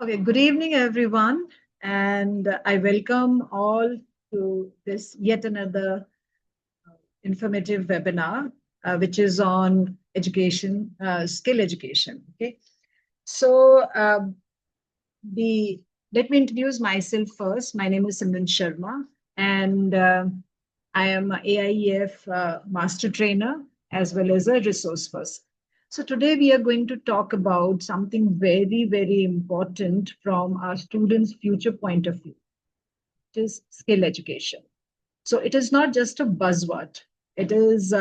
Okay, good evening, everyone, and I welcome all to this yet another informative webinar, which is on education, skill education. Okay, so the let me introduce myself first. My name is Simran Sharma, and I am a AIEF master trainer as well as a resource person. So today we are going to talk about something very, very important from our students' future point of view, which is skill education. So it is not just a buzzword. It is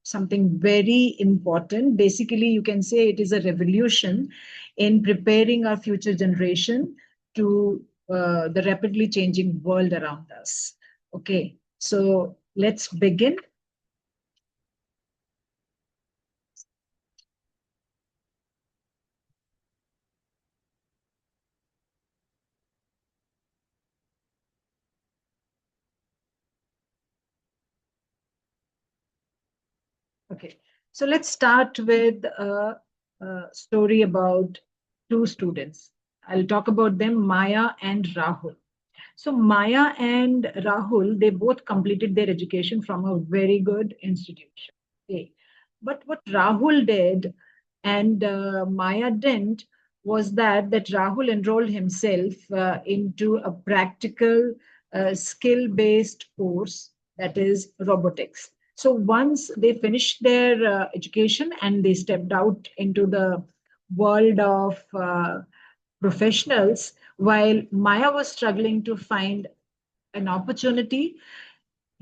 something very important. Basically, you can say it is a revolution in preparing our future generation to the rapidly changing world around us. Okay, so let's begin. Okay, so let's start with a story about two students. I'll talk about them, Maya and Rahul. So Maya and Rahul, they both completed their education from a very good institution. Okay. But what Rahul did and Maya didn't was that Rahul enrolled himself into a practical skill-based course, that is robotics. So once they finished their education and they stepped out into the world of professionals, while Maya was struggling to find an opportunity,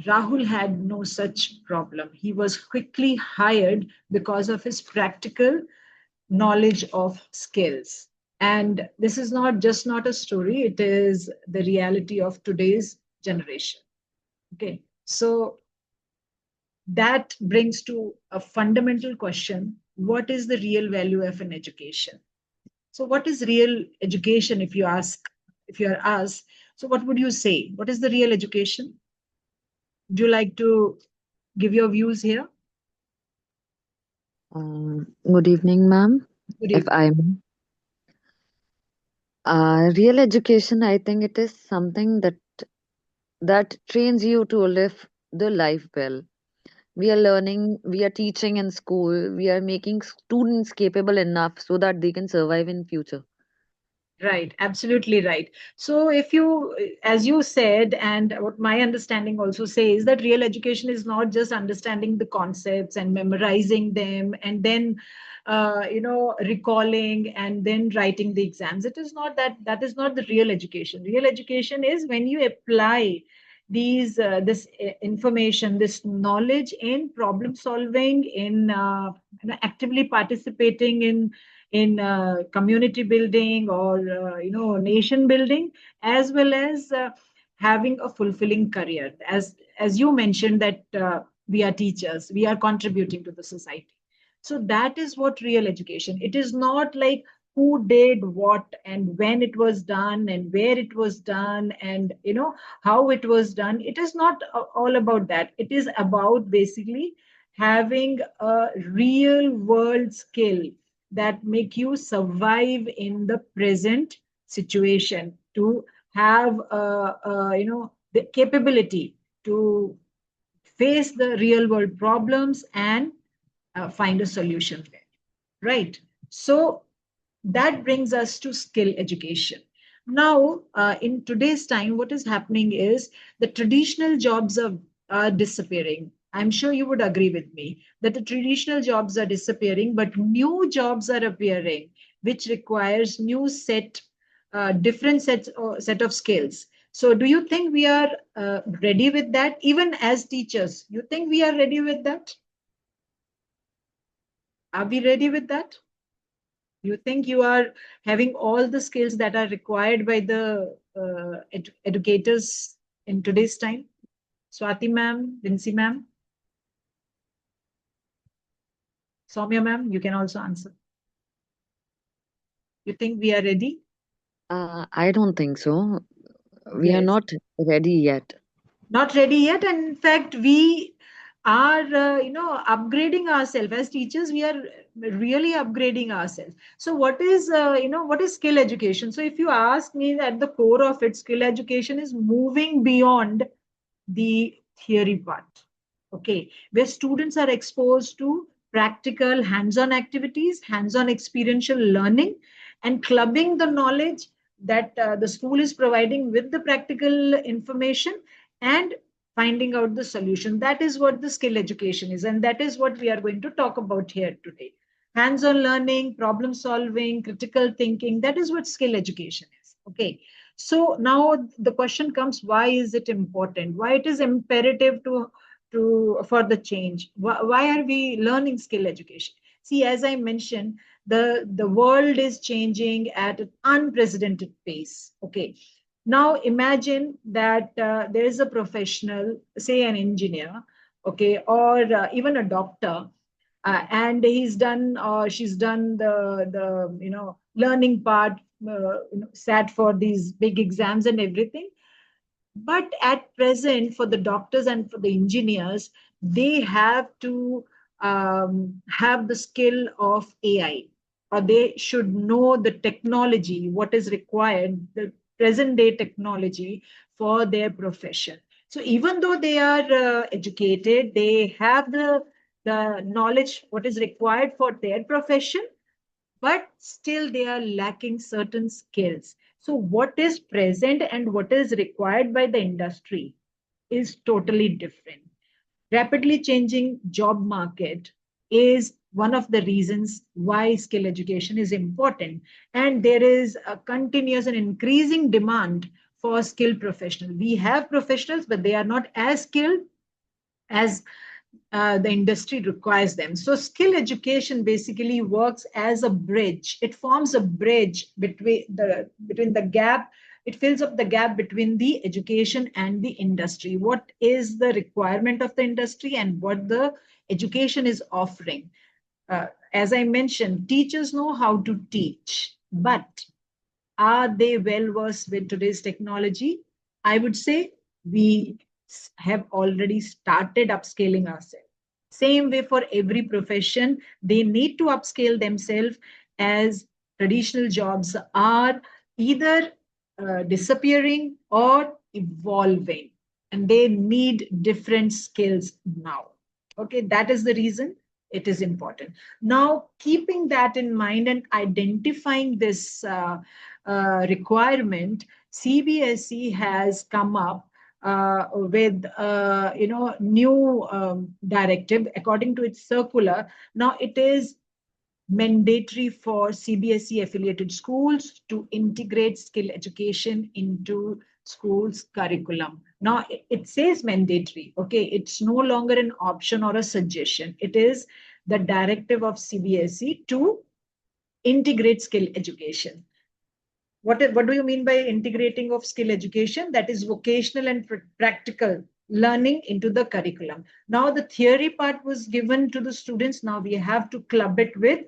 Rahul had no such problem. He was quickly hired because of his practical knowledge of skills. And this is not just not a story, it is the reality of today's generation. Okay. So that brings to a fundamental question: what is the real value of an education? So, what is real education if you ask, if you are asked? So, what would you say? What is the real education? Would you like to give your views here? Good evening, ma'am. Good If evening. I'm real education, I think it is something that trains you to live the life well. We are learning, we are teaching in school, we are making students capable enough so that they can survive in future. Right, absolutely right. So, if you, as you said, and what my understanding also says, that real education is not just understanding the concepts and memorizing them and then, recalling and then writing the exams. It is not that, that is not the real education. Real education is when you apply this information, this knowledge in problem solving, in actively participating in community building or nation building, as well as having a fulfilling career. As you mentioned that we are teachers, we are contributing to the society. So that is what real education. It is not like who did what and when it was done and where it was done and how it was done. It is not all about that. It is about basically having a real world skill that make you survive in the present situation, to have the capability to face the real world problems and find a solution there, right? So that brings us to skill education. Now, in today's time, what is happening is the traditional jobs are disappearing. I'm sure you would agree with me that the traditional jobs are disappearing, but new jobs are appearing, which requires different set of skills. So, do you think we are ready with that? Even as teachers, you think we are ready with that? Are we ready with that? You think you are having all the skills that are required by the educators in today's time? Swati ma'am, Vinci ma'am, Soumya ma'am, you can also answer. You think we are ready? I don't think so. We are Yes. not ready yet. Not ready yet. And in fact, we are, upgrading ourselves as teachers. We are really upgrading ourselves. So what is what is skill education? So if you ask me, at the core of it, skill education is moving beyond the theory part, okay, where students are exposed to practical hands-on activities, hands-on experiential learning, and clubbing the knowledge that the school is providing with the practical information, and finding out the solution. That is what the skill education is, and that is what we are going to talk about here today. Hands-on learning, problem solving, critical thinking, that is what skill education is, okay. So now the question comes, why is it important? Why it is imperative to for the change? Why are we learning skill education? See, as I mentioned, the world is changing at an unprecedented pace. Okay. Now imagine that there is a professional, say an engineer, okay, or even a doctor, and he's done or she's done the learning part, sat for these big exams and everything. But at present, for the doctors and for the engineers, they have to have the skill of AI, or they should know the technology, what is required, the present day technology for their profession. So even though they are educated, they have the knowledge what is required for their profession, but still they are lacking certain skills. So what is present and what is required by the industry is totally different. Rapidly changing job market is one of the reasons why skill education is important, and there is a continuous and increasing demand for skilled professionals. We have professionals, but they are not as skilled as the industry requires them. So skill education basically works as a bridge. It forms a bridge between the gap. It fills up the gap between the education and the industry. What is the requirement of the industry and what the education is offering? As I mentioned, teachers know how to teach, but are they well versed with today's technology? I would say we have already started upscaling ourselves. Same way for every profession, they need to upscale themselves, as traditional jobs are either disappearing or evolving, and they need different skills now. Okay, that is the reason it is important. Now, keeping that in mind and identifying this requirement, CBSE has come up with new directive according to its circular. Now it is mandatory for CBSE affiliated schools to integrate skill education into schools curriculum. Now it says mandatory, okay, it's no longer an option or a suggestion. It is the directive of CBSE to integrate skill education. What do you mean by integrating of skill education? That is vocational and practical learning into the curriculum. Now the theory part was given to the students. Now we have to club it with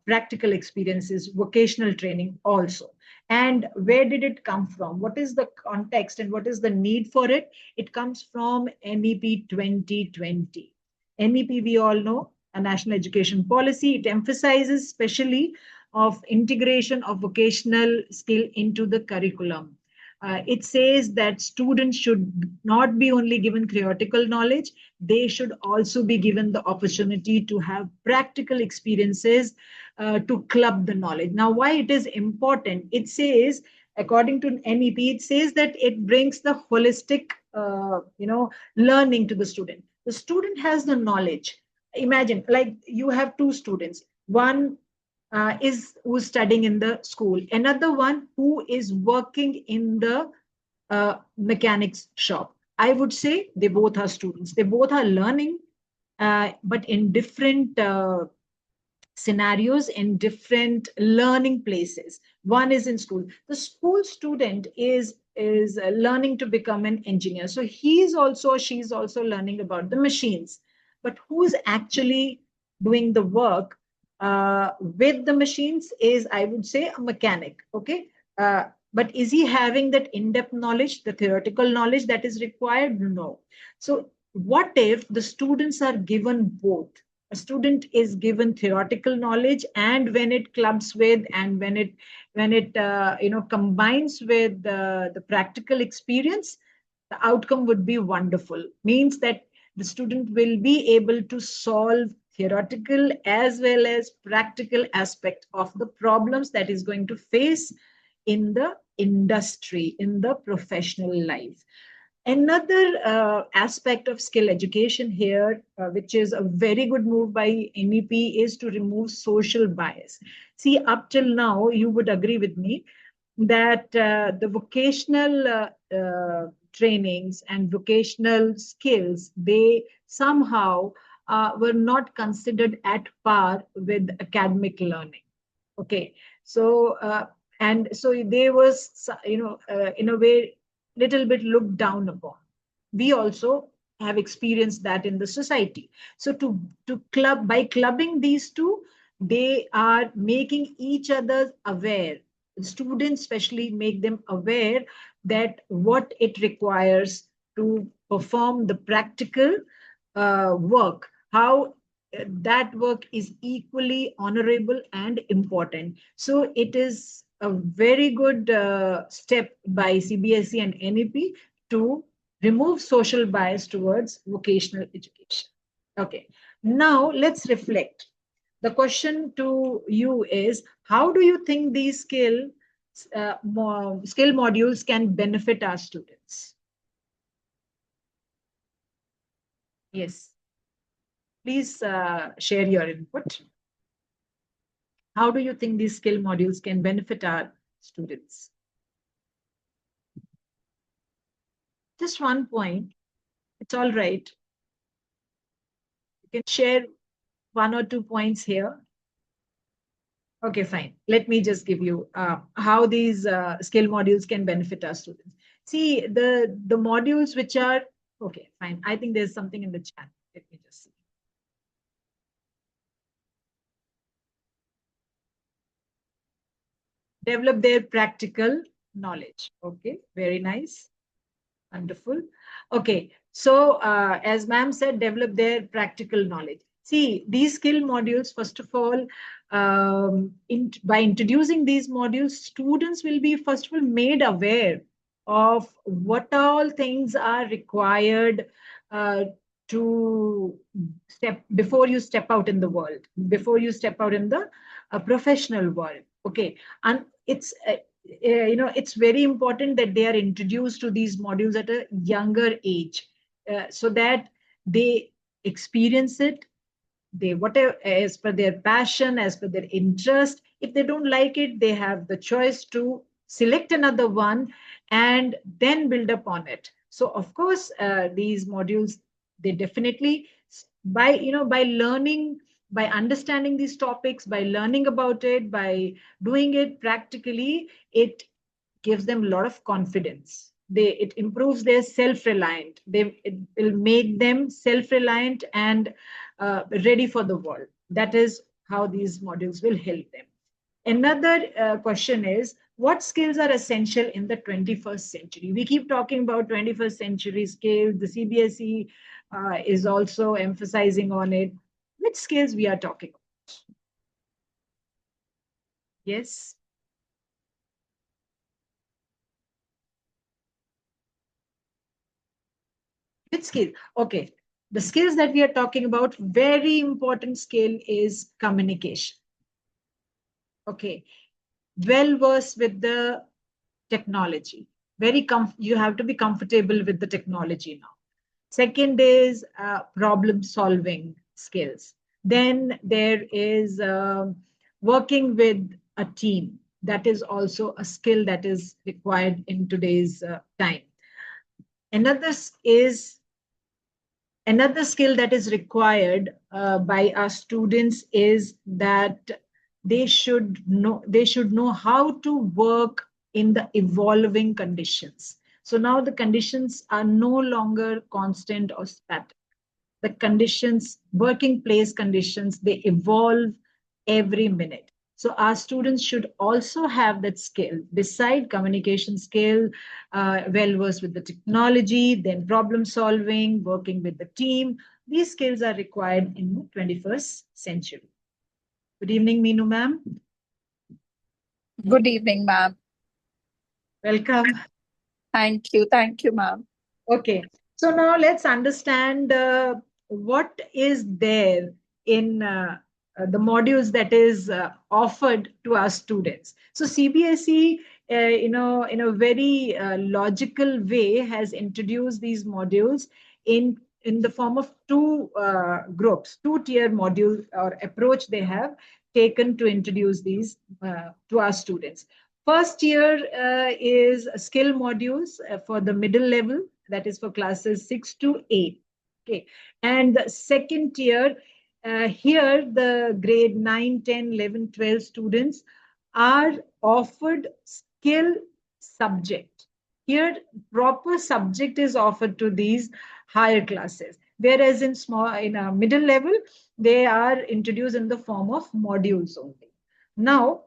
practical experiences, vocational training also. And where did it come from? What is the context and what is the need for it? It comes from MEP 2020. MEP, we all know, a national education policy. It emphasizes especially of integration of vocational skill into the curriculum. It says that students should not be only given theoretical knowledge, they should also be given the opportunity to have practical experiences to club the knowledge. Now, why it is important? It says, according to MEP, it says that it brings the holistic, learning to the student. The student has the knowledge. Imagine, like you have two students. One is who's studying in the school, another one who is working in the mechanics shop. I would say they both are students. They both are learning, but in different scenarios, in different learning places. One is in school. The school student is learning to become an engineer. So she's also learning about the machines. But who's actually doing the work with the machines is, I would say, a mechanic. Okay. But is he having that in-depth knowledge, the theoretical knowledge that is required? No. So what if the students are given both? a student is given theoretical knowledge, and when it clubs with, and when it combines with the practical experience, the outcome would be wonderful. Means that the student will be able to solve theoretical as well as practical aspect of the problems that is going to face in the industry, in the professional life. Another aspect of skill education here, which is a very good move by MEP, is to remove social bias. See, up till now, you would agree with me that the vocational trainings and vocational skills, they somehow were not considered at par with academic learning. Okay, so and so they was, in a way, little bit looked down upon. We also have experienced that in the society. So to club, by clubbing these two, they are making each other aware. Students especially make them aware that what it requires to perform the practical work, how that work is equally honorable and important. So it is a very good step by CBSE and NEP to remove social bias towards vocational education. Okay, now let's reflect. The question to you is, how do you think these skill modules can benefit our students? Yes, please share your input. How do you think these skill modules can benefit our students? Just one point. It's all right. You can share one or two points here. Okay, fine. Let me just give you how these skill modules can benefit our students. See, the modules which are, okay, fine. I think there's something in the chat. Let me just see. Develop their practical knowledge. Okay, very nice. Wonderful. Okay, so as ma'am said, develop their practical knowledge. See, these skill modules, first of all, by introducing these modules, students will be, first of all, made aware of what all things are required uh, to step before you step out in the world, before you step out in the professional world. Okay, and it's very important that they are introduced to these modules at a younger age, so that they experience it, they, whatever, as per their passion, as per their interest. If they don't like it, they have the choice to select another one and then build upon it. So of course, these modules, they definitely, by learning, by understanding these topics, by learning about it, by doing it practically, it gives them a lot of confidence. It improves their self-reliant. It will make them self-reliant and ready for the world. That is how these modules will help them. Another question is, what skills are essential in the 21st century? We keep talking about 21st century skills. The CBSE is also emphasizing on it. Which skills we are talking about? Yes. Which skill? Okay. The skills that we are talking about, very important skill is communication. Okay. Well versed with the technology. You have to be comfortable with the technology now. Second is problem solving skills. Then there is working with a team. That is also a skill that is required in today's time. Another is Another skill that is required by our students is that they should know how to work in the evolving conditions. So now the conditions are no longer constant or static. The conditions, working place conditions, they evolve every minute. So our students should also have that skill, beside communication skill, well versed with the technology, then problem solving, working with the team, These skills are required in the 21st century. Good evening, Meenu ma'am. Good evening, ma'am. Welcome. Thank you, ma'am. Okay, so now let's understand what is there in the modules that is offered to our students. So CBSE, in a very logical way, has introduced these modules in the form of two groups, two-tier module or approach they have taken to introduce these to our students. First year is skill modules for the middle level, that is for classes 6 to 8. Okay. And the second tier, here the grade 9, 10, 11, 12 students are offered skill subject. Here, proper subject is offered to these higher classes. Whereas in a middle level, they are introduced in the form of modules only. Now,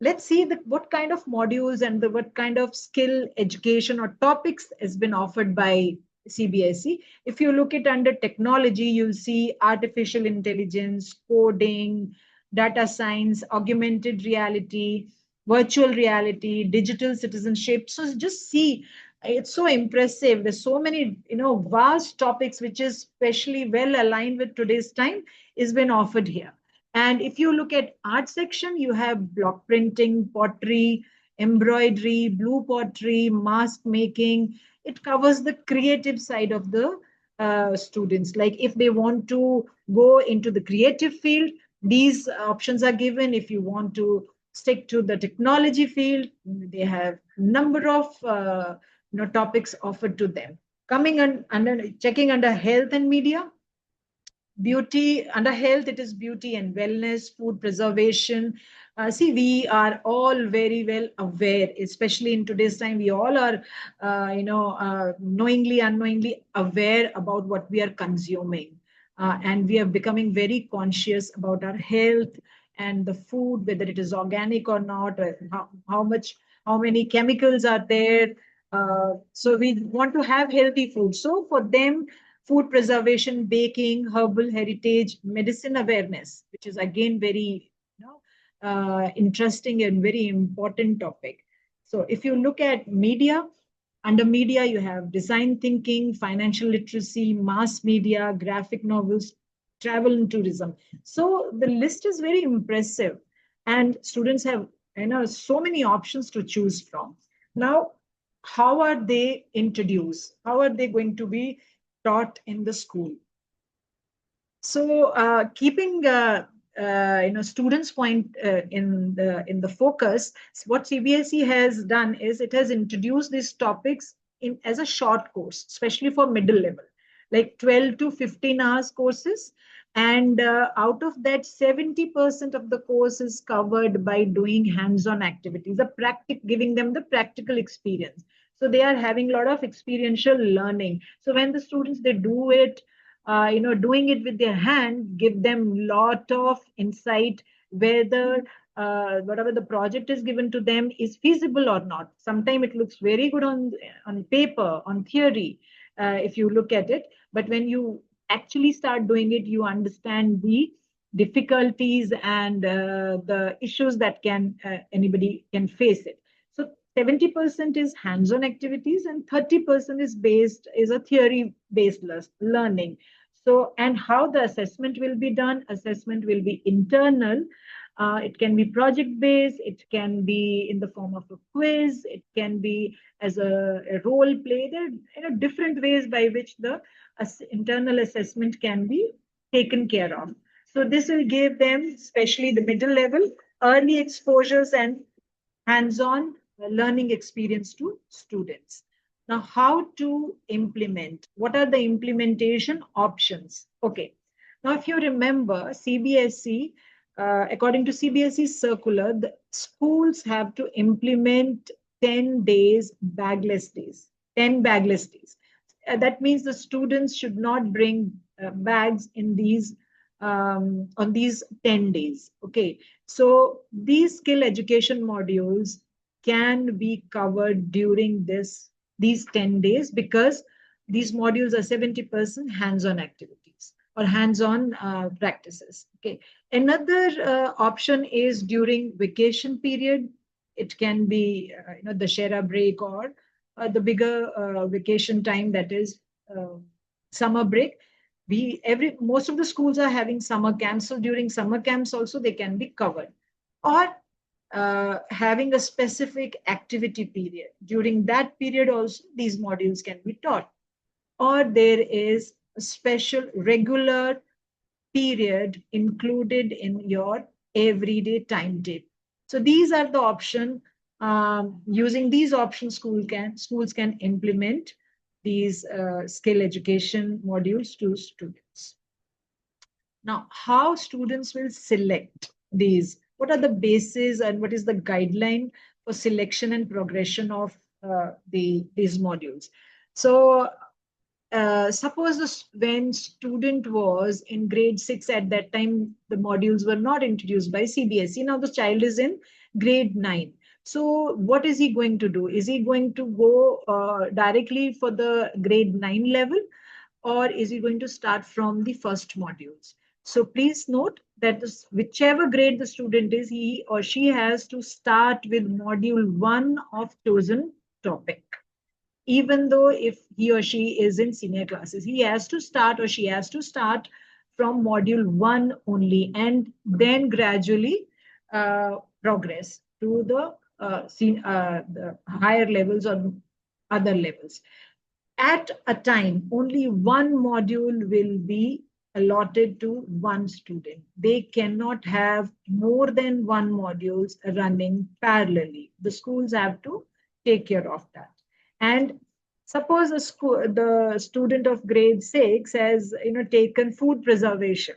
let's see what kind of modules and what kind of skill education or topics has been offered by CBSE. If you look at under technology, you'll see artificial intelligence, coding, data science, augmented reality, virtual reality, digital citizenship. So just see, it's so impressive. There's so many, vast topics which is especially well aligned with today's time is been offered here. And if you look at art section, you have block printing, pottery, embroidery, blue pottery, mask making. It covers the creative side of the students. Like if they want to go into the creative field, these options are given. If you want to stick to the technology field, they have number of topics offered to them. Coming under checking under health and media, beauty under health, it is beauty and wellness, food preservation. See, we are all very well aware, especially in today's time, we all are knowingly unknowingly aware about what we are consuming, and we are becoming very conscious about our health and the food, whether it is organic or not, or how many chemicals are there. So we want to have healthy food. So for them, food preservation, baking, herbal heritage, medicine awareness, which is again very interesting and very important topic. So if you look at media, under media you have design thinking, financial literacy, mass media, graphic novels, travel and tourism. So the list is very impressive, and students have so many options to choose from. Now, how are they introduced? How are they going to be taught in the school? So, keeping students' point in the focus, what CBSE has done is it has introduced these topics in as a short course, especially for middle level, like 12 to 15 hours courses. And out of that, 70% of the course is covered by doing hands-on activities, giving them the practical experience. So they are having a lot of experiential learning. So when the students they do it, doing it with their hand, give them lot of insight whether whatever the project is given to them is feasible or not. Sometimes it looks very good on paper, on theory, if you look at it, but when you actually start doing it, you understand the difficulties and the issues that can anybody can face it. So 70% is hands-on activities and 30% is a theory based learning. So, and how the assessment will be done? Assessment will be internal. It can be project based. It can be in the form of a quiz. It can be as a role play. There are different ways by which the internal assessment can be taken care of. So this will give them, especially the middle level, early exposures and hands-on learning experience to students. Now, how to implement? What are the implementation options? Okay. Now, if you remember, CBSE, according to CBSE circular, the schools have to implement 10 days bagless days, 10 bagless days. That means the students should not bring bags in these on these 10 days. Okay. So these skill education modules can be covered during these 10 days because these modules are 70% hands-on activities. or hands-on practices. Okay. Another option is during vacation period. It can be the Shera break, or the bigger vacation time, that is summer break. We every Most of the schools are having summer camps, so during summer camps also they can be covered, or having a specific activity period. During that period also these modules can be taught, or there is a special regular period included in your everyday timetable. So these are the option. Using these options, schools can implement these skill education modules to students. Now, how students will select these? What are the bases and what is the guideline for selection and progression of these modules? So suppose when student was in grade 6, at that time the modules were not introduced by CBSE. Now the child is in grade 9. So what is he going to do? Is he going to go directly for the grade 9 level, or is he going to start from the first modules? So please note that whichever grade the student is, he or she has to start with module 1 of chosen topic. Even though if he or she is in senior classes, he has to start, or she has to start from module 1 only, and then gradually progress to the higher levels or other levels. At a time, only one module will be allotted to one student. They cannot have more than one modules running parallelly. The schools have to take care of that. And suppose the student of grade 6 has taken food preservation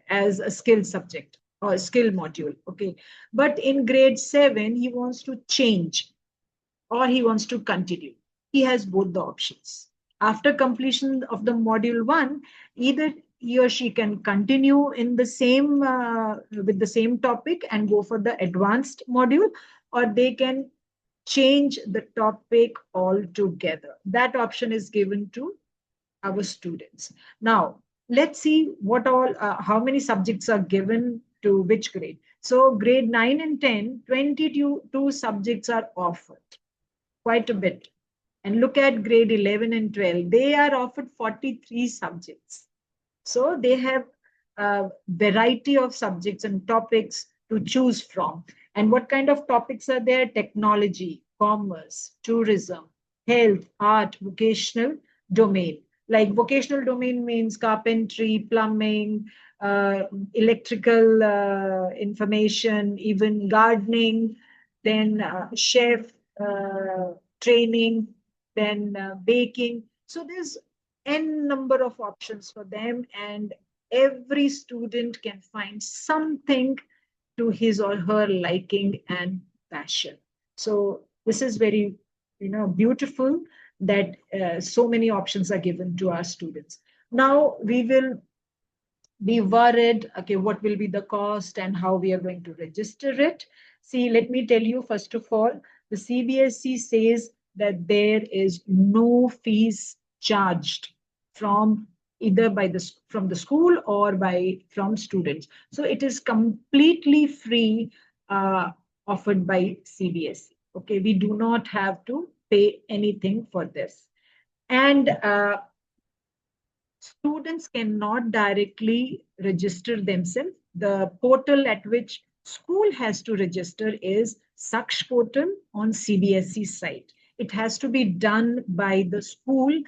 as a skill subject or skill module. Okay, but in grade 7 he wants to change, or he wants to continue. He has both the options. After completion of the module 1, either he or she can continue in the same with the same topic and go for the advanced module, or they can change the topic altogether. That option is given to our students. Now, let's see how many subjects are given to which grade. So grade 9 and 10, 22 subjects are offered, quite a bit. And look at grade 11 and 12, they are offered 43 subjects. So they have a variety of subjects and topics to choose from. And what kind of topics are there? Technology, commerce, tourism, health, art, vocational domain. Like vocational domain means carpentry, plumbing, electrical information, even gardening, then chef training, then baking. So there's n number of options for them, and every student can find something to his or her liking and passion. So this is very beautiful that so many options are given to our students. Now we will be worried, okay, what will be the cost and how we are going to register it. See, let me tell you, first of all, the CBSE says that there is no fees charged from either from the school or from students. So it is completely free, offered by CBSE. Okay, we do not have to pay anything for this. And students cannot directly register themselves. The portal at which school has to register is Saksh portal on CBSE site. It has to be done by the school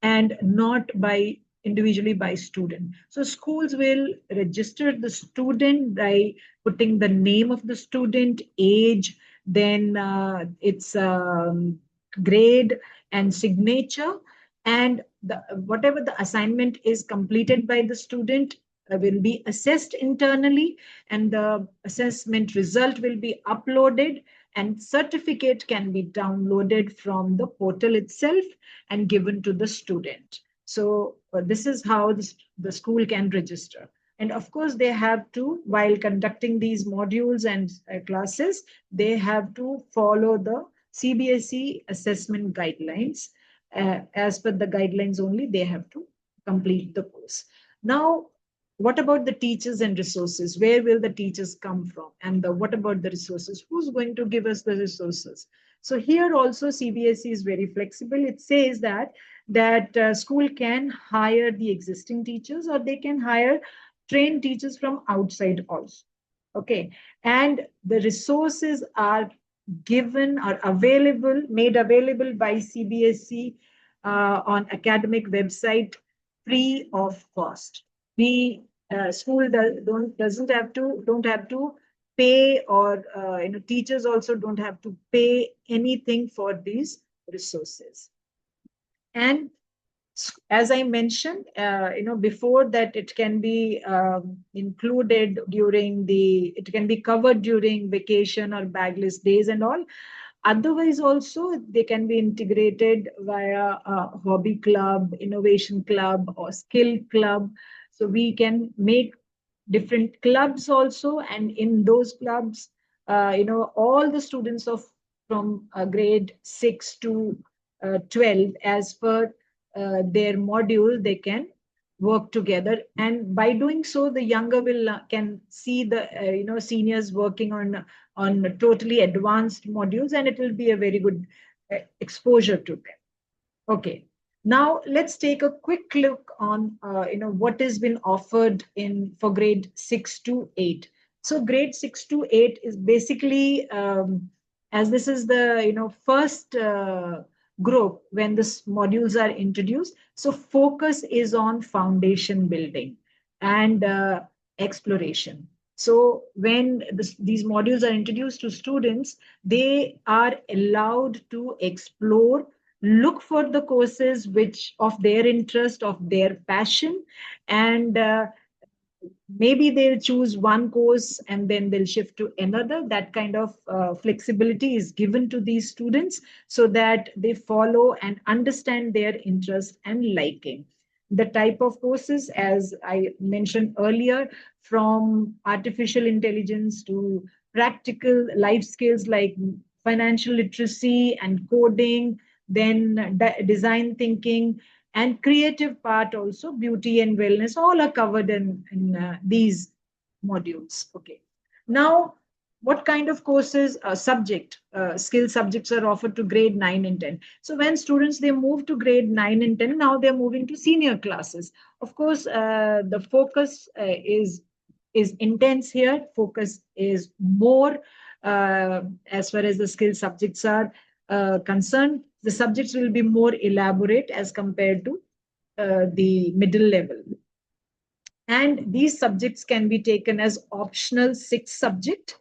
and not by individually by student. So schools will register the student by putting the name of the student, age, then its grade and signature, and whatever the assignment is completed by the student will be assessed internally, and the assessment result will be uploaded, and certificate can be downloaded from the portal itself and given to the student. So this is how the school can register. And of course, they have to, while conducting these modules and classes, they have to follow the CBSE assessment guidelines. As per the guidelines only, they have to complete the course. Now, what about the teachers and resources? Where will the teachers come from? And what about the resources? Who's going to give us the resources? So here also CBSE is very flexible. It says that school can hire the existing teachers, or they can hire trained teachers from outside also. Okay, and the resources are given or available, made available by CBSE on academic website, free of cost. We school don't have to pay, or teachers also don't have to pay anything for these resources. And as I mentioned, before that, it can be included during it can be covered during vacation or bagless days and all. Otherwise, also, they can be integrated via a hobby club, innovation club, or skill club. So we can make different clubs also, and in those clubs, all the students of from grade 6 to 12, as per their module, they can work together, and by doing so, the younger will can see the seniors working on totally advanced modules, and it will be a very good exposure to them. Okay. Now let's take a quick look on what has been offered in for grade 6 to 8. So grade 6 to 8 is basically, as this is the first group when these modules are introduced. So focus is on foundation building and exploration. So when these modules are introduced to students, they are allowed to explore, look for the courses which of their interest, of their passion, and maybe they'll choose one course and then they'll shift to another. That kind of flexibility is given to these students so that they follow and understand their interest and liking. The type of courses, as I mentioned earlier, from artificial intelligence to practical life skills like financial literacy and coding, then design thinking, and creative part also, beauty and wellness, all are covered in these modules. Okay. Now, what kind of courses, skill subjects are offered to grade 9 and 10? So when students, they move to grade 9 and 10, now they're moving to senior classes. Of course, the focus is intense here. Focus is more as far as the skill subjects are concerned. The subjects will be more elaborate as compared to the middle level. And these subjects can be taken as optional 6th subject.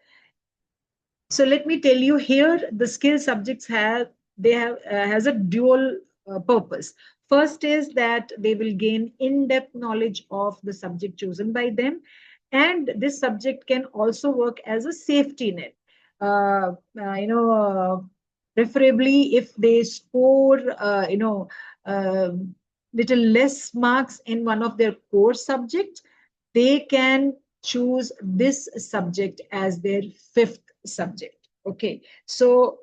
So let me tell you here, the skill subjects has a dual purpose. First is that they will gain in-depth knowledge of the subject chosen by them, and this subject can also work as a safety net. Uh, uh, you know, uh, Preferably if they score, uh, little less marks in one of their core subjects, they can choose this subject as their 5th subject. Okay, so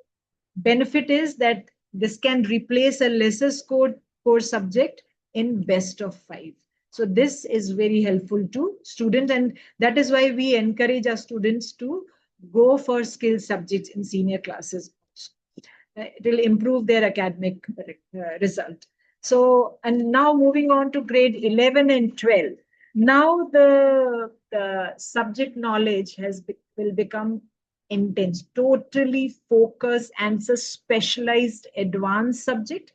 benefit is that this can replace a lesser scored core subject in best of 5. So this is very helpful to students, and that is why we encourage our students to go for skill subjects in senior classes. It will improve their academic result. So, and now moving on to grade 11 and 12. Now the subject knowledge will become intense, totally focused, and it's a specialized advanced subject.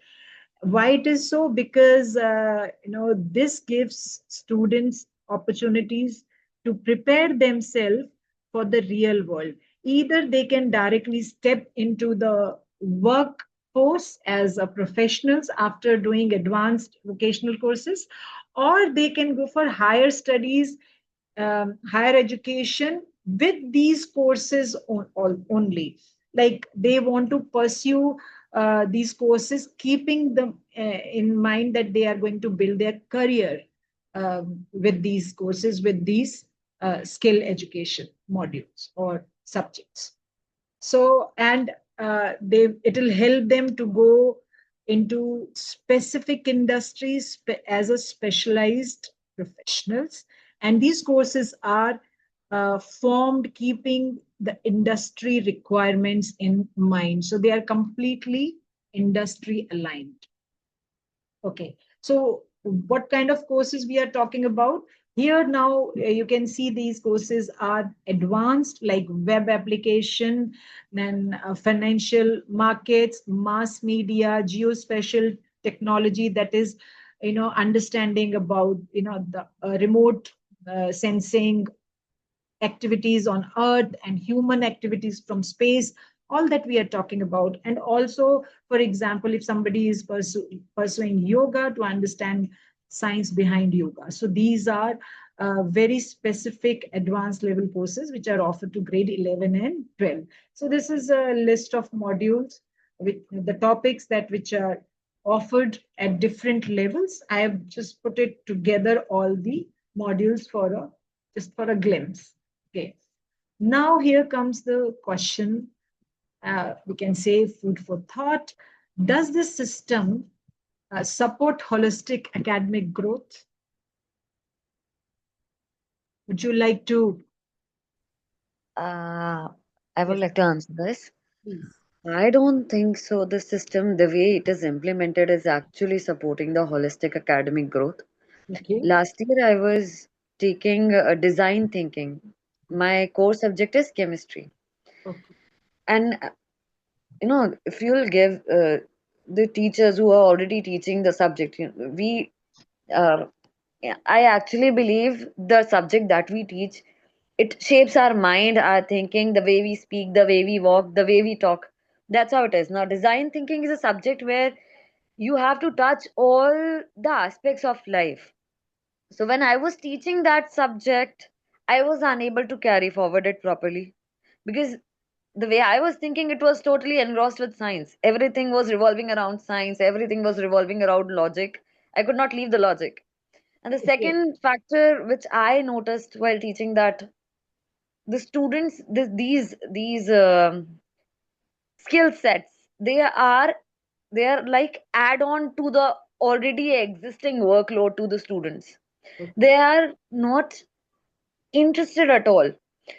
Why it is so? Because this gives students opportunities to prepare themselves for the real world. Either they can directly step into the workforce as a professionals after doing advanced vocational courses, or they can go for higher studies, higher education with these courses only. Like they want to pursue these courses, keeping them in mind that they are going to build their career with these courses, with these skill education modules or subjects. So, and it will help them to go into specific industries as a specialized professionals. And these courses are formed keeping the industry requirements in mind. So they are completely industry aligned. Okay, so what kind of courses we are talking about? Here now you can see these courses are advanced, like web application, then financial markets, mass media, geospatial technology, that is, understanding about, the remote sensing activities on earth and human activities from space, all that we are talking about. And also, for example, if somebody is pursuing yoga, to understand science behind yoga. So these are very specific advanced level courses which are offered to grade 11 and 12. So this is a list of modules with the topics that which are offered at different levels. I have just put it together, all the modules for a just for a glimpse. Okay. Now here comes the question. We can say food for thought. Does this system support holistic academic growth? Would you like to? Uh, I would Yes, like to answer this. please. I don't think so. The system, the way it is implemented, is actually supporting the holistic academic growth. Okay. Last year, I was taking design thinking. My core subject is chemistry. Okay. And, if you'll give the teachers who are already teaching the subject, uh, I actually believe the subject that we teach, it shapes our mind, our thinking, the way we speak, the way we walk, the way we talk. That's how it is. Now, design thinking is a subject where you have to touch all the aspects of life. So when I was teaching that subject, I was unable to carry forward it properly because the way I was thinking, it was totally engrossed with science. Everything was revolving around science, everything was revolving around logic. I could not leave the logic. And the Okay. second factor which I noticed while teaching, that the students, these skill sets, they are like add on to the already existing workload to the students. Okay. They are not interested at all.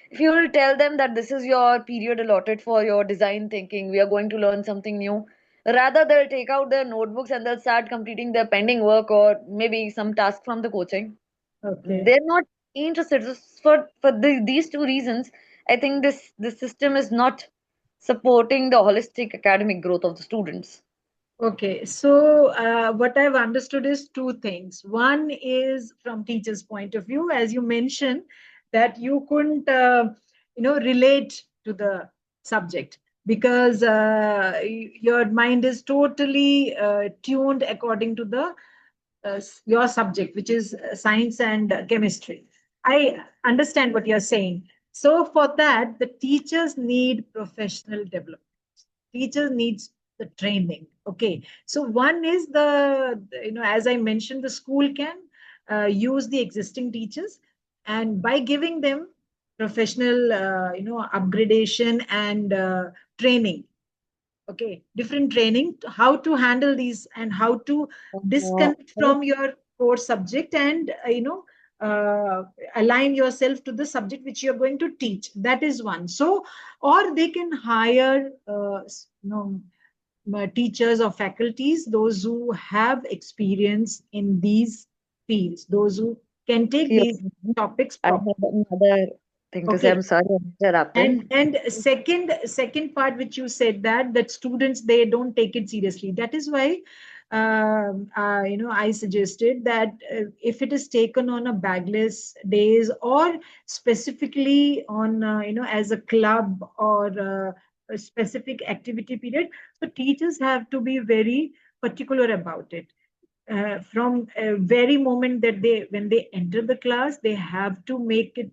If you will tell them that this is your period allotted for your design thinking, we are going to learn something new, rather they'll take out their notebooks and they'll start completing their pending work or maybe some task from the coaching. Okay. They're not interested. So for these two reasons, I think this system is not supporting the holistic academic growth of the students. Okay, so what I've understood is two things. One is from teacher's point of view, as you mentioned, that you couldn't, relate to the subject because your mind is totally tuned according to the your subject, which is science and chemistry. I understand what you're saying. So for that, the teachers need professional development. Teacher needs the training. Okay, so one is as I mentioned, the school can use the existing teachers, and by giving them professional upgradation and training. Okay, different training, how to handle these and how to Uh, disconnect from your core subject and uh, align yourself to the subject which you're going to teach. That is one. So or they can hire teachers or faculties, those who have experience in these fields, those who can take Excuse these me. topics I properly. have another thing to say. Okay. I'm sorry I'm interrupting. And second part which you said, that students, they don't take it seriously. That is why I suggested that if it is taken on a bagless days or specifically on as a club or a specific activity period, so teachers have to be very particular about it. From a very moment that they when they enter the class, they have to make it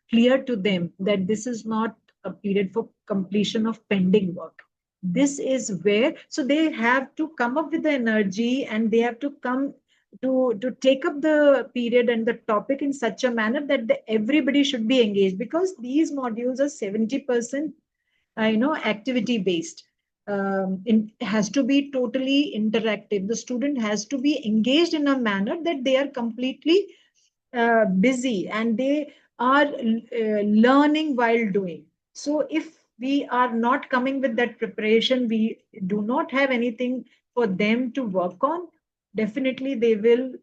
clear to them that this is not a period for completion of pending work. This is where, so they have to come up with the energy and they have to come to take up the period and the topic in such a manner that everybody should be engaged, because these modules are 70% activity based. has to be totally interactive. The student has to be engaged in a manner that they are completely busy and they are learning while doing. So if we are not coming with that preparation, we do not have anything for them to work on. Definitely, they will,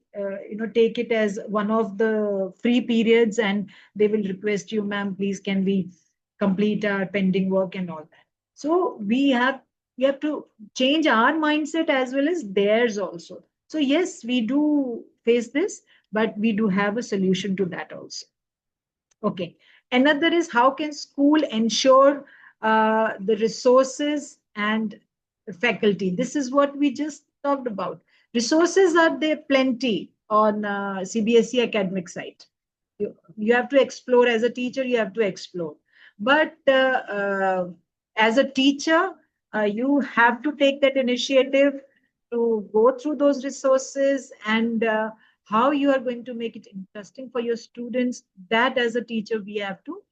take it as one of the free periods, and they will request you, ma'am, please, can we complete our pending work and all that. So we have to change our mindset as well as theirs also. So yes, we do face this, but we do have a solution to that also. Okay. Another is, how can school ensure the resources and faculty? This is what we just talked about. Resources are there plenty on CBSE academic site. You have to explore as a teacher, you have to explore. But as a teacher, you have to take that initiative to go through those resources, and how you are going to make it interesting for your students, that as a teacher we have to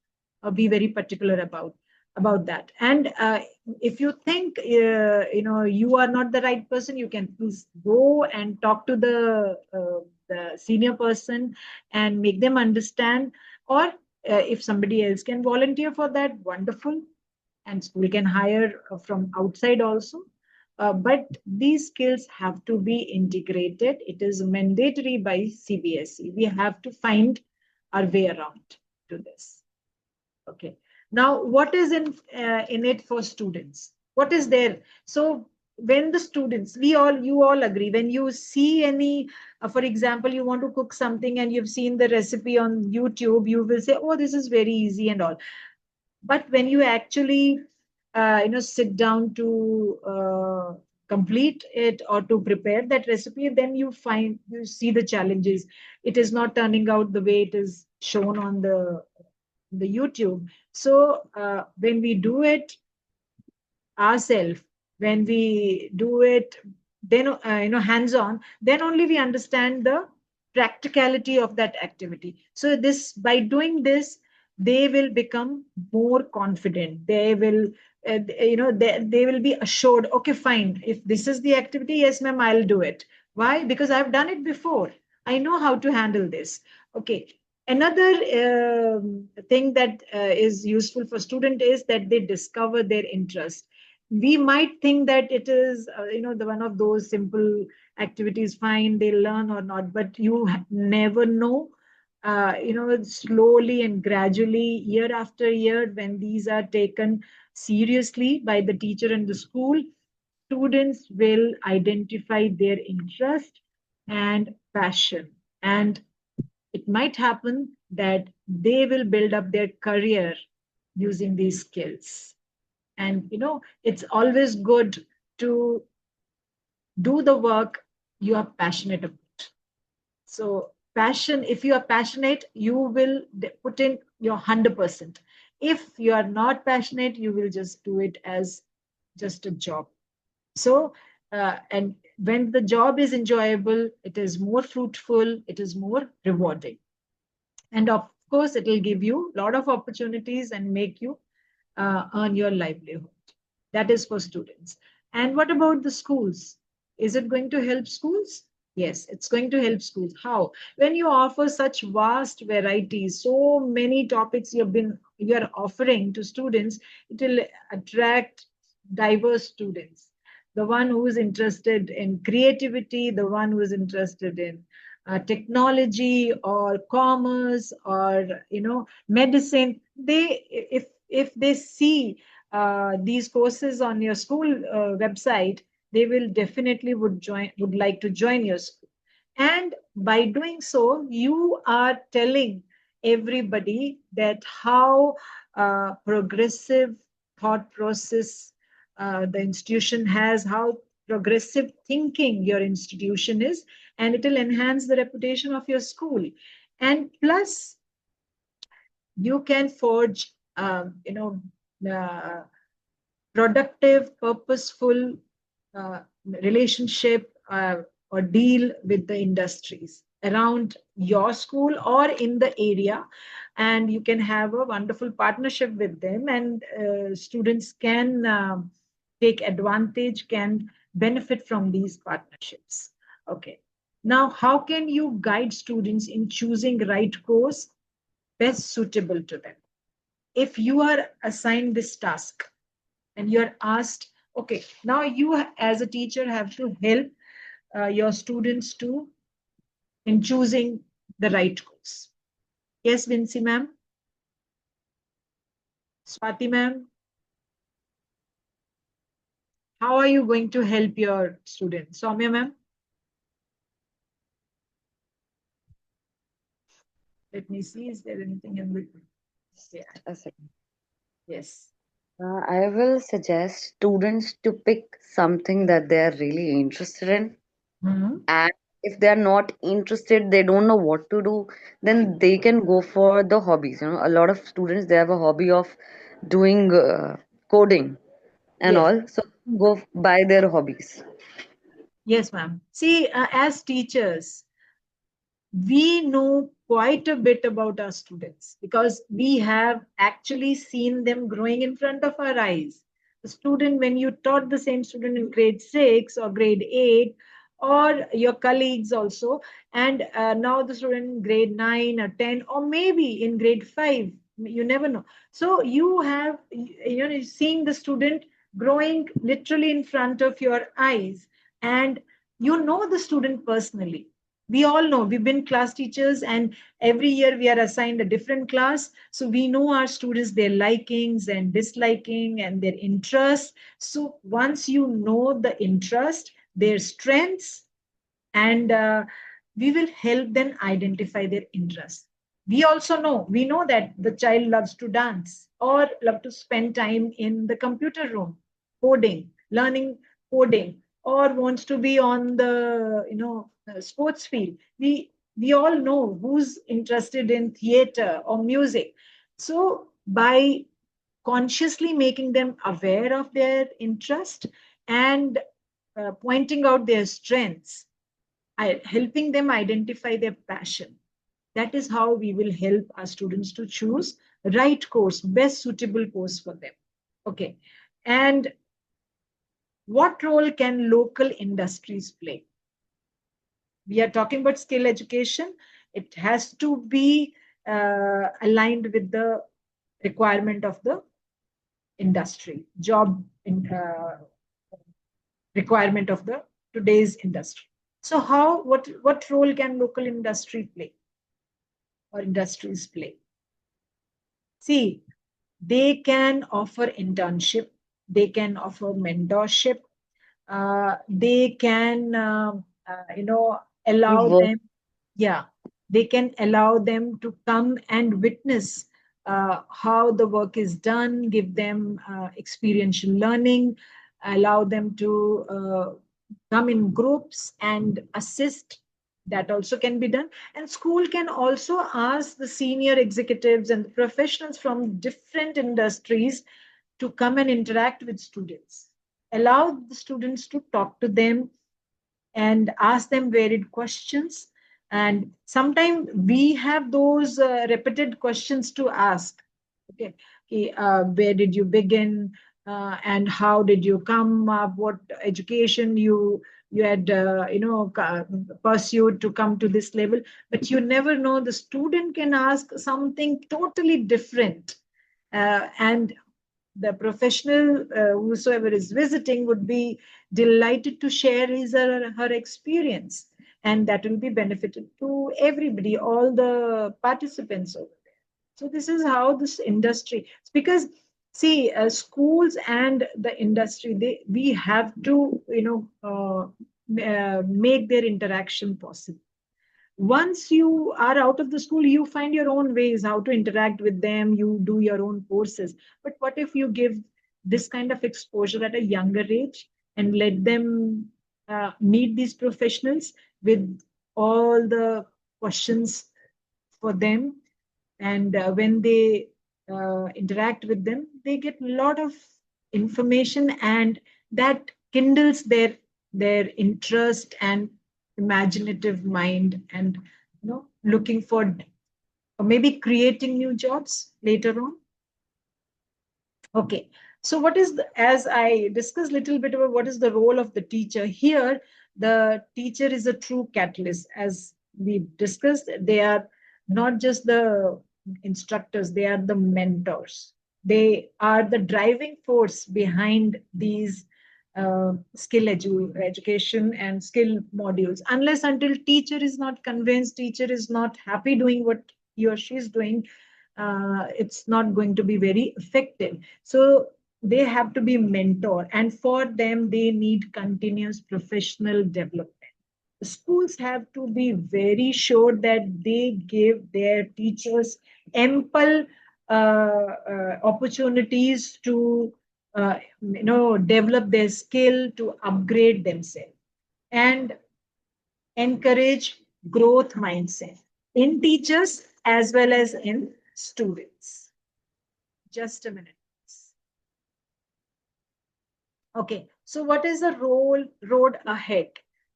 be very particular about that. And if you think you are not the right person, you can please go and talk to the senior person and make them understand. Or if somebody else can volunteer for that, wonderful, and school can hire from outside also. But these skills have to be integrated. It is mandatory by CBSE. We have to find our way around to this. Okay. Now, what is in it for students? What is there? So when the students, you all agree, when you see any, for example, you want to cook something and you've seen the recipe on YouTube, you will say, oh, this is very easy and all. But when you actually sit down to complete it or to prepare that recipe, then you see the challenges. It is not turning out the way it is shown on the YouTube. So when we do it ourselves, when we do it then hands on, then only we understand the practicality of that activity. So this, by doing this, they will become more confident. They will they will be assured, okay, fine, if this is the activity, yes ma'am, I'll do it. Why? Because I've done it before, I know how to handle this. Okay. Another thing that is useful for student is that they discover their interest. We might think that it is the one of those simple activities, fine, they learn or not, but you never know. Slowly and gradually, year after year, when these are taken seriously by the teacher and the school, students will identify their interest and passion, and it might happen that they will build up their career using these skills. And it's always good to do the work you are passionate about. So passion, if you are passionate, you will put in your 100%. If you are not passionate, you will just do it as just a job. So and when the job is enjoyable, it is more fruitful, it is more rewarding, and of course it will give you a lot of opportunities and make you earn your livelihood. That is for students. And what about the schools? Is it going to help schools? Yes, it's going to help schools. How? When you offer such vast varieties, so many topics you're offering to students, it will attract diverse students. The one who is interested in creativity, the one who is interested in technology or commerce or medicine. They, if they see these courses on your school website, they will definitely would like to join your school. And by doing so, you are telling everybody that how progressive thought process the institution has, how progressive thinking your institution is, and it will enhance the reputation of your school. And plus, you can forge, uh, productive, purposeful relationship or deal with the industries around your school or in the area, and you can have a wonderful partnership with them, and students can take advantage, can benefit from these partnerships. Okay. Now, how can you guide students in choosing right course best suitable to them? If you are assigned this task and you are asked, okay, now you as a teacher have to help your students to in choosing the right course. Yes, Vincy ma'am, Swati ma'am, how are you going to help your students? Soumya ma'am, let me see, is there anything in between? Yeah, A second. yes. I will suggest students to pick something that they are really interested in. Mhm. And if they are not interested, they don't know what to do, then they can go for the hobbies. A lot of students, they have a hobby of doing coding and Yes. all. So go by their hobbies. Yes, ma'am. See, as teachers, we know quite a bit about our students because we have actually seen them growing in front of our eyes. The student, when you taught the same student in grade 6 or grade 8, or your colleagues also, and now the student in grade 9 or 10, or maybe in grade 5, you never know. So you have, seeing the student growing literally in front of your eyes, and you know the student personally. We all know, we've been class teachers, and every year we are assigned a different class, so we know our students, their likings and disliking and their interests. So once you know the interest, their strengths, and we will help them identify their interests. We know that the child loves to dance or love to spend time in the computer room coding, learning coding, or wants to be on the sports field. We all know who's interested in theater or music. So by consciously making them aware of their interest and pointing out their strengths, helping them identify their passion. That is how we will help our students to choose right course, best suitable course for them. Okay. And what role can local industries play? We are talking about skill education. It has to be aligned with the requirement of the industry, requirement of the today's industry. So what role can local industry play or industries play? See, they can offer internship, they can offer mentorship, they can Give allow work. them, yeah, they can allow them to come and witness how the work is done, give them experiential learning, allow them to come in groups and assist. That also can be done. And school can also ask the senior executives and the professionals from different industries to come and interact with students, allow the students to talk to them and ask them varied questions. And sometimes we have those repeated questions to ask. Okay, okay, where did you begin, and how did you come up? What education you had pursued to come to this level? But you never know. The student can ask something totally different, and the professional, whosoever is visiting, would be delighted to share his or her experience, and that will be benefited to everybody, all the participants over there. So this is how this industry, because see, schools and the industry, we have to make their interaction possible. Once you are out of the school, you find your own ways how to interact with them, you do your own courses. But what if you give this kind of exposure at a younger age and let them meet these professionals with all the questions for them, and when they interact with them, they get a lot of information, and that kindles their interest and imaginative mind, and looking for, or maybe creating new jobs later on. Okay, So what is the, as I discussed a little bit about what is the role of the teacher here, the teacher is a true catalyst. As we discussed, they are not just the instructors, they are the mentors. They are the driving force behind these education and skill modules. Unless until teacher is not convinced, teacher is not happy doing what he or she is doing, it's not going to be very effective. So they have to be mentor, and for them they need continuous professional development. Schools have to be very sure that they give their teachers ample opportunities to develop their skill, to upgrade themselves, and encourage growth mindset in teachers as well as in students. Just a minute. Okay, so what is the road ahead?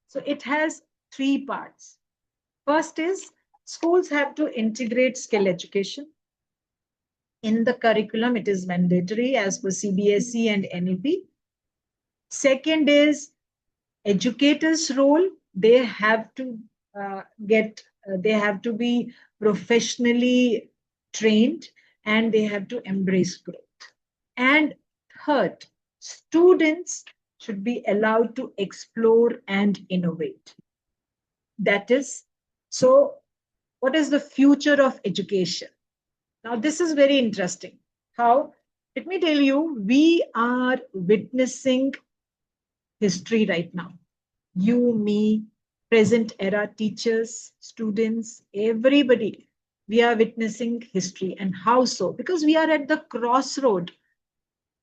So it has three parts. First is schools have to integrate skill education. In the curriculum, it is mandatory as per CBSE and NEP. Second is educators' role. They have to they have to be professionally trained, and they have to embrace growth. And third, students should be allowed to explore and innovate. That is, so what is the future of education? Now, this is very interesting. How? Let me tell you, we are witnessing history right now. You, me, present era teachers, students, everybody, we are witnessing history. And how so? Because we are at the crossroad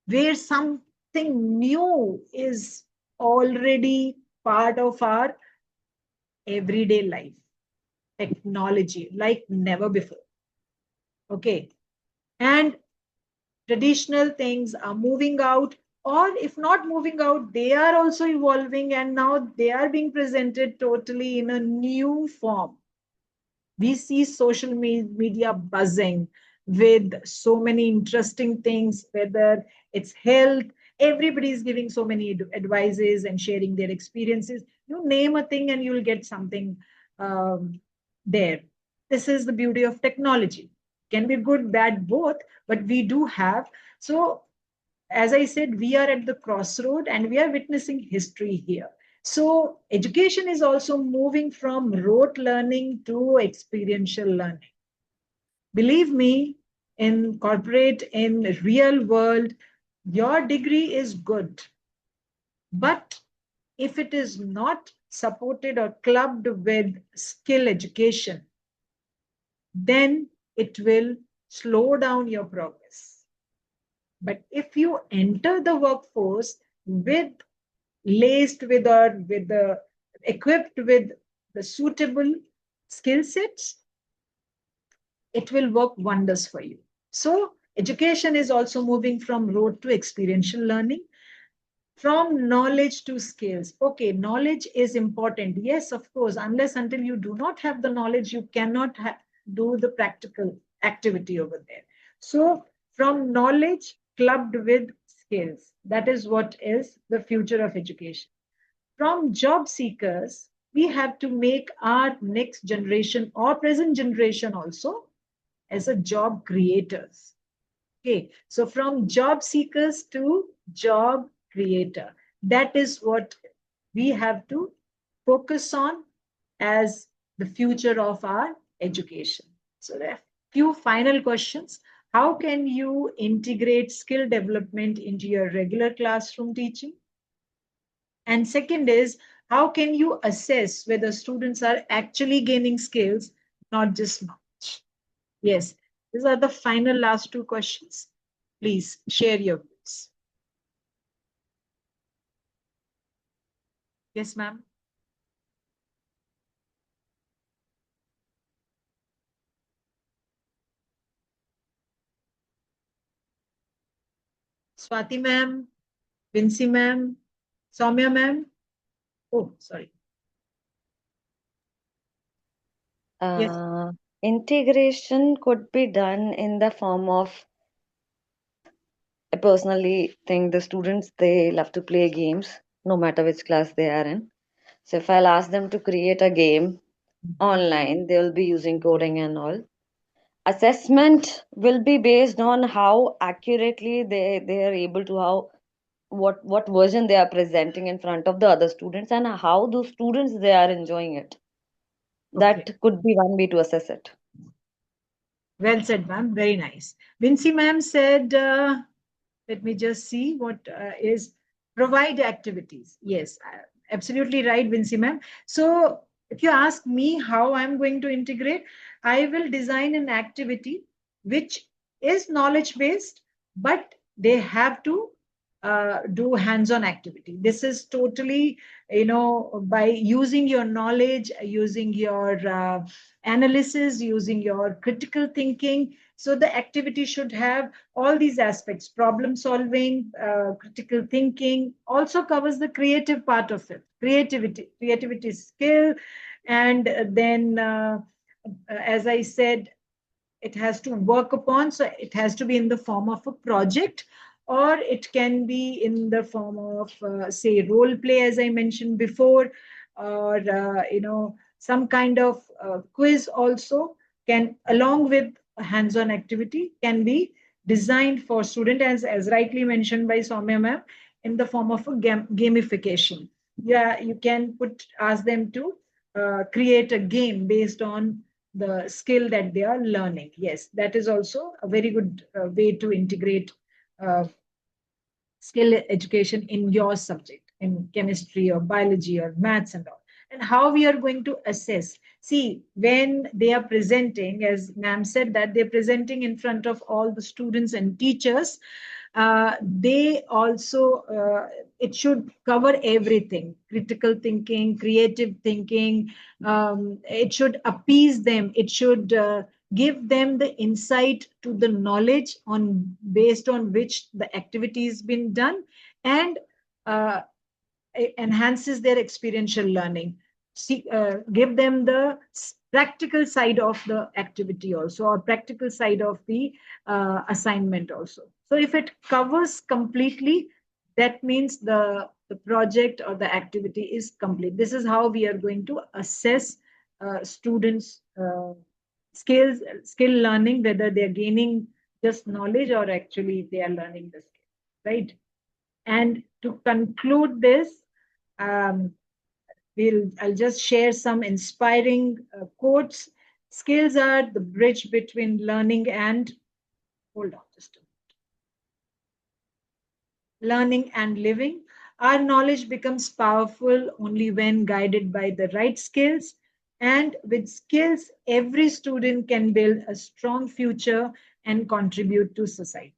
where something new is already part of our everyday life, technology like never before. Okay. And traditional things are moving out, or if not moving out, they are also evolving, and now they are being presented totally in a new form. We see social media buzzing with so many interesting things, whether it's health, everybody is giving so many advices and sharing their experiences. You name a thing and you'll get something there. This is the beauty of technology. Can be good, bad, both, but we do have. So as I said, we are at the crossroad and we are witnessing history here. So education is also moving from rote learning to experiential learning. Believe me, in corporate, in real world, your degree is good. But if it is not supported or clubbed with skill education, then it will slow down your progress. But if you enter the workforce with laced with or with the equipped with the suitable skill sets, it will work wonders for you. So education is also moving from rote to experiential learning, from knowledge to skills. Okay, knowledge is important. Yes, of course, unless until you do not have the knowledge, you cannot do the practical activity over there. So from knowledge clubbed with skills, that is what is the future of education. From job seekers, we have to make our next generation or present generation also as a job creators. Okay, so from job seekers to job creator, that is what we have to focus on as the future of our education. So there are few final questions. How can you integrate skill development into your regular classroom teaching? And second is, how can you assess whether students are actually gaining skills, not just knowledge? Yes, these are the final last two questions. Please share your views. Yes, ma'am. Swati ma'am, Vincy ma'am, Soumya ma'am. Oh, sorry. Yes. Integration could be done in the form of I personally think the students, they love to play games, no matter which class they are in. So if I'll ask them to create a game online, they'll be using coding and all. Assessment will be based on how accurately they are able to, how what version they are presenting in front of the other students, and how those students they are enjoying it. Okay. That could be one way to assess it. Well said, ma'am. Very nice. Vinci ma'am said, let me just see what is provide activities. Yes, absolutely right, Vinci ma'am. So if you ask me how I'm going to integrate, I will design an activity which is knowledge based, but they have to do hands-on activity. This is totally, by using your knowledge, using your analysis, using your critical thinking. So the activity should have all these aspects: problem solving, critical thinking, also covers the creative part of it, creativity skill. And then, as I said, it has to work upon, so it has to be in the form of a project, or it can be in the form of, say, role play, as I mentioned before, or some kind of quiz also can, along with a hands-on activity, can be designed for student, as rightly mentioned by Soumya ma'am, in the form of a gamification. Yeah, you can ask them to create a game based on the skill that they are learning. Yes, that is also a very good way to integrate uh, skill education in your subject, in chemistry or biology or maths and all. And how we are going to assess. See, when they are presenting, as ma'am said, that they're presenting in front of all the students and teachers, they also, it should cover everything: critical thinking, creative thinking. It should appease them. It should give them the insight to the knowledge on based on which the activity has been done, and uh, enhances their experiential learning. See, give them the practical side of the activity also, or practical side of the assignment also. So if it covers completely, that means the project or the activity is complete. This is how we are going to assess students skill learning, whether they are gaining just knowledge or actually they are learning the skill, right? And to conclude this, um, I'll just share some inspiring quotes. Skills are the bridge between learning and, hold on just a minute, learning and living. Our knowledge becomes powerful only when guided by the right skills. And with skills, every student can build a strong future and contribute to society.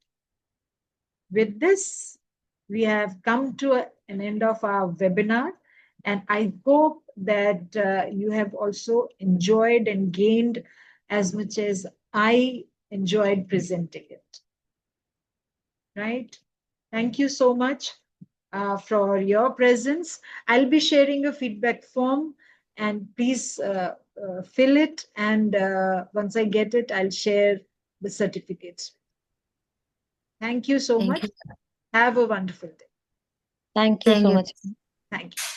With this, we have come to an end of our webinar, and I hope that you have also enjoyed and gained as much as I enjoyed presenting it. Right? Thank you so much for your presence. I'll be sharing a feedback form, and please fill it. And once I get it, I'll share the certificates. Thank you so Thank much. you. Have a wonderful day. Thank you Thank so you. much. Thank you.